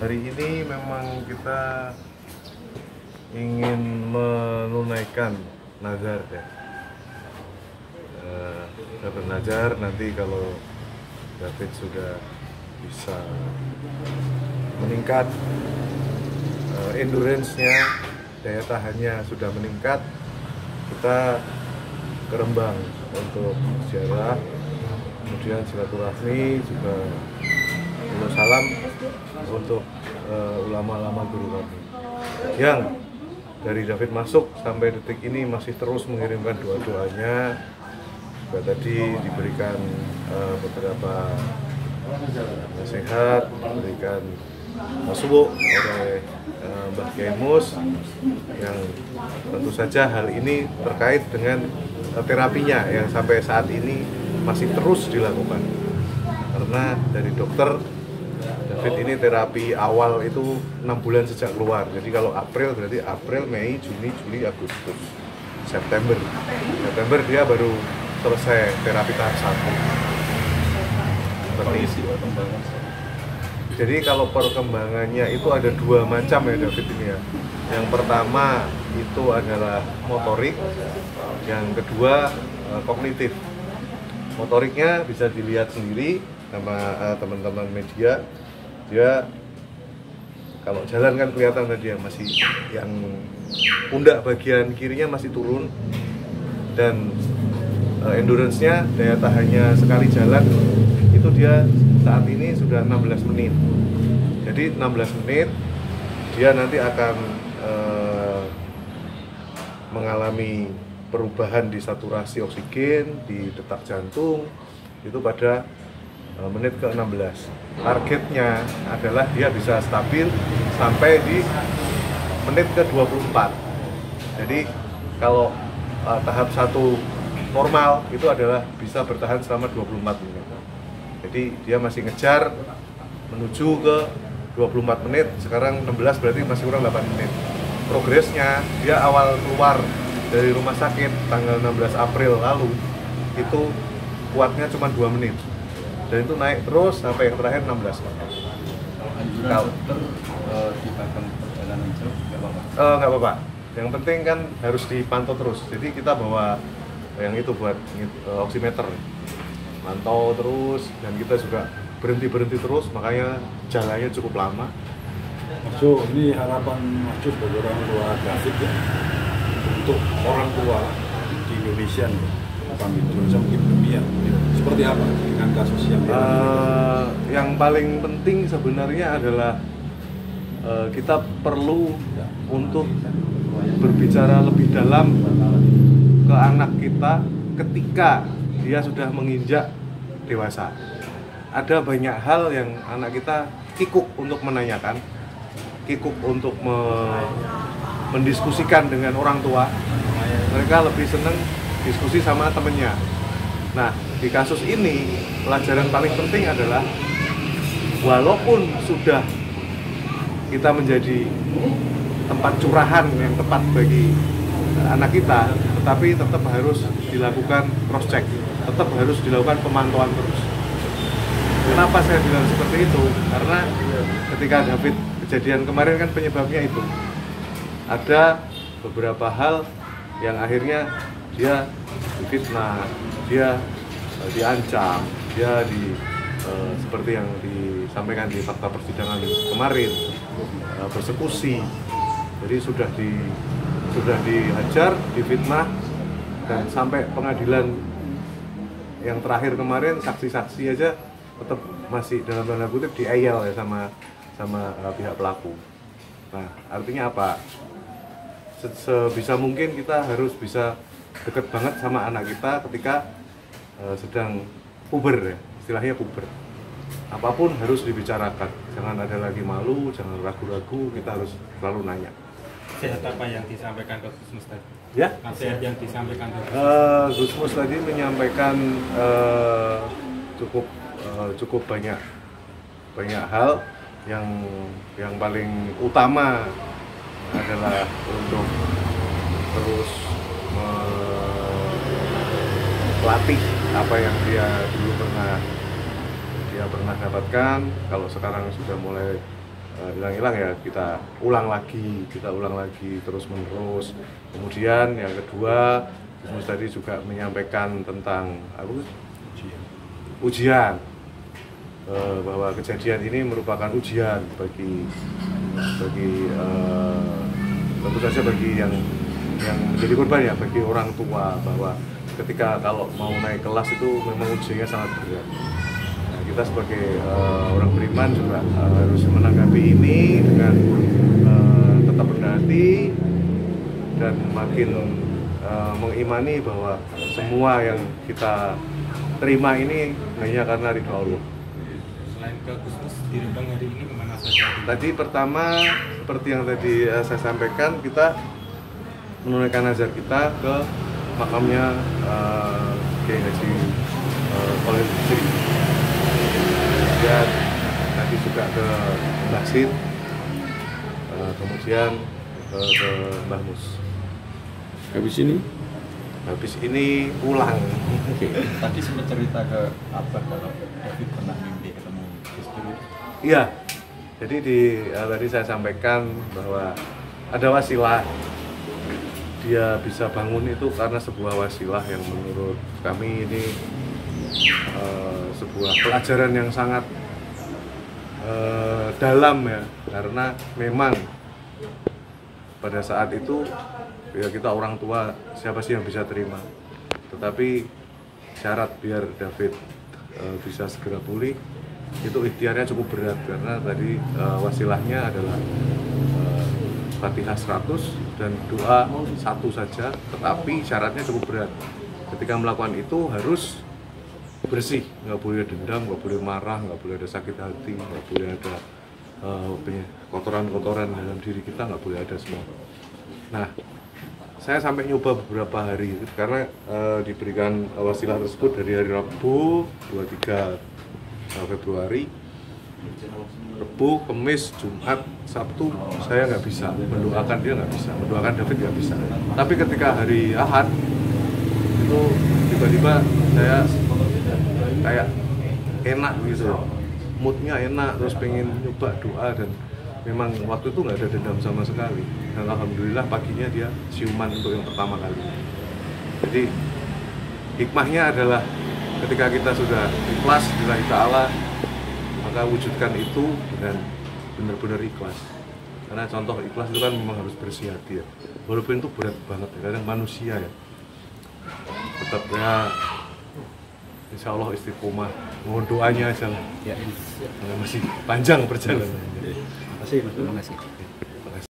Hari ini memang kita ingin menunaikan nazar ya. Nazar nanti kalau David sudah bisa meningkat, endurance-nya, daya tahannya sudah meningkat, kita ke Rembang untuk ziarah, kemudian silaturahmi juga salam untuk ulama-ulama guru kami yang dari David masuk sampai detik ini masih terus mengirimkan doa-doanya. Juga tadi diberikan beberapa nasihat, diberikan masuk oleh Mbah Kiai Mus, yang tentu saja hal ini terkait dengan terapinya yang sampai saat ini masih terus dilakukan. Karena dari dokter, David ini terapi awal itu 6 bulan sejak keluar. Jadi kalau April berarti April, Mei, Juni, Juli, Agustus, September dia baru selesai terapi tahap 1. Seperti itu. Jadi kalau perkembangannya itu ada 2 macam ya David ini ya. Yang pertama itu adalah motorik, yang kedua kognitif. Motoriknya bisa dilihat sendiri sama teman-teman media. Dia kalau jalan kan kelihatan tadi ya, masih yang pundak bagian kirinya masih turun, dan endurance-nya, daya tahannya sekali jalan itu dia saat ini sudah 16 menit. Jadi 16 menit dia nanti akan mengalami perubahan di saturasi oksigen, di detak jantung itu pada menit ke-16. Targetnya adalah dia bisa stabil sampai di menit ke-24. Jadi kalau tahap 1 normal itu adalah bisa bertahan selama 24 menit. Jadi dia masih ngejar menuju ke 24 menit, sekarang 16 berarti masih kurang 8 menit. Progresnya dia awal keluar dari rumah sakit tanggal 16 April lalu itu kuatnya cuma 2 menit. Dan itu naik terus sampai yang terakhir 16 menit. Kalau dokter dibahkan perjalanan jauh nggak apa-apa. Yang penting kan harus dipantau terus. Jadi kita bawa yang itu buat oximeter, mantau terus, dan kita juga berhenti terus, makanya jalannya cukup lama. So, ini harapan Mas Jo sebagai orang tua David ya, untuk orang tua di Indonesia nih, kami Indonesia mungkin dunia, seperti apa dengan kasus yang paling penting sebenarnya adalah kita perlu untuk berbicara lebih dalam ke anak kita ketika dia sudah menginjak dewasa. Ada banyak hal yang anak kita kikuk untuk menanyakan, kikuk untuk mendiskusikan dengan orang tua. Mereka lebih senang diskusi sama temennya. Nah, di kasus ini pelajaran paling penting adalah walaupun sudah kita menjadi tempat curahan yang tepat bagi anak kita, tetapi tetap harus dilakukan cross check, tetap harus dilakukan pemantauan terus. Kenapa saya bilang seperti itu? Karena ketika David kejadian kemarin kan penyebabnya itu ada beberapa hal yang akhirnya dia difitnah, dia diancam, dia seperti yang disampaikan di fakta persidangan kemarin, persekusi. Jadi sudah dihajar, difitnah, dan sampai pengadilan yang terakhir kemarin saksi-saksi aja tetap masih dalam tanda kutip diayal ya sama pihak pelaku. Nah, artinya apa? Sebisa mungkin kita harus bisa deket banget sama anak kita ketika sedang puber ya, istilahnya puber. Apapun harus dibicarakan, jangan ada lagi malu, jangan ragu-ragu, kita harus selalu nanya. Nasihat apa yang disampaikan ke Gusmus tadi? Ya? Nasihat yang disampaikan ke Gusmus tadi menyampaikan cukup banyak hal yang paling utama adalah untuk terus melatih apa yang dia dulu pernah dapatkan. Kalau sekarang sudah mulai hilang-hilang ya kita ulang lagi terus menerus. Kemudian yang kedua, Gus tadi juga menyampaikan tentang ujian, bahwa kejadian ini merupakan ujian bagi tentu saja bagi yang menjadi korban ya, bagi orang tua, bahwa ketika kalau mau naik kelas itu memang ujiannya sangat berat. Nah, kita sebagai orang beriman juga harus menanggapi ini dengan tetap rendah hati dan makin mengimani bahwa semua yang kita terima ini hanya karena ridho Allah. Selain ke Gusmus di Rembang hari ini kemana saja? Tadi pertama seperti yang tadi saya sampaikan, kita menunaikan nazar kita ke makamnya Kiai Haji Khalil Bisri. Kemudian tadi juga ke masjid, kemudian ke Mbah Mus. Habis ini pulang. Oke. Tadi sempat cerita ke Abah kalau David pernah mimpi ketemu Gus Dur. Iya. Jadi tadi saya sampaikan bahwa ada wasilah. Dia bisa bangun itu karena sebuah wasilah yang menurut kami ini sebuah pelajaran yang sangat dalam ya, karena memang pada saat itu ya kita orang tua siapa sih yang bisa terima, tetapi syarat biar David bisa segera pulih itu ikhtiarnya cukup berat, karena tadi wasilahnya adalah Fatihah 100 dan doa 1 saja, tetapi syaratnya cukup berat. Ketika melakukan itu harus bersih, nggak boleh dendam, nggak boleh marah, nggak boleh ada sakit hati, nggak boleh ada kotoran-kotoran dalam diri kita, nggak boleh ada semua. Nah, saya sampai nyoba beberapa hari karena diberikan wasilah tersebut dari hari Rabu 23 Februari, Rabu, Kamis, Jumat, Sabtu saya nggak bisa mendoakan dia, nggak bisa mendoakan David, nggak bisa. Tapi ketika hari Ahad itu tiba-tiba saya kayak enak gitu, moodnya enak, terus pengen nyoba doa, dan memang waktu itu nggak ada dendam sama sekali. Dan alhamdulillah paginya dia siuman untuk yang pertama kali. Jadi hikmahnya adalah ketika kita sudah ikhlas lillahi ta'ala, maka wujudkan itu dengan benar-benar ikhlas. Karena contoh ikhlas itu kan memang harus bersih hati ya. Walaupun itu berat banget, kadang manusia ya. Tetap ya, insya Allah istiqomah. Mohon doanya aja lah. Ya, masih panjang perjalanannya. Terima kasih.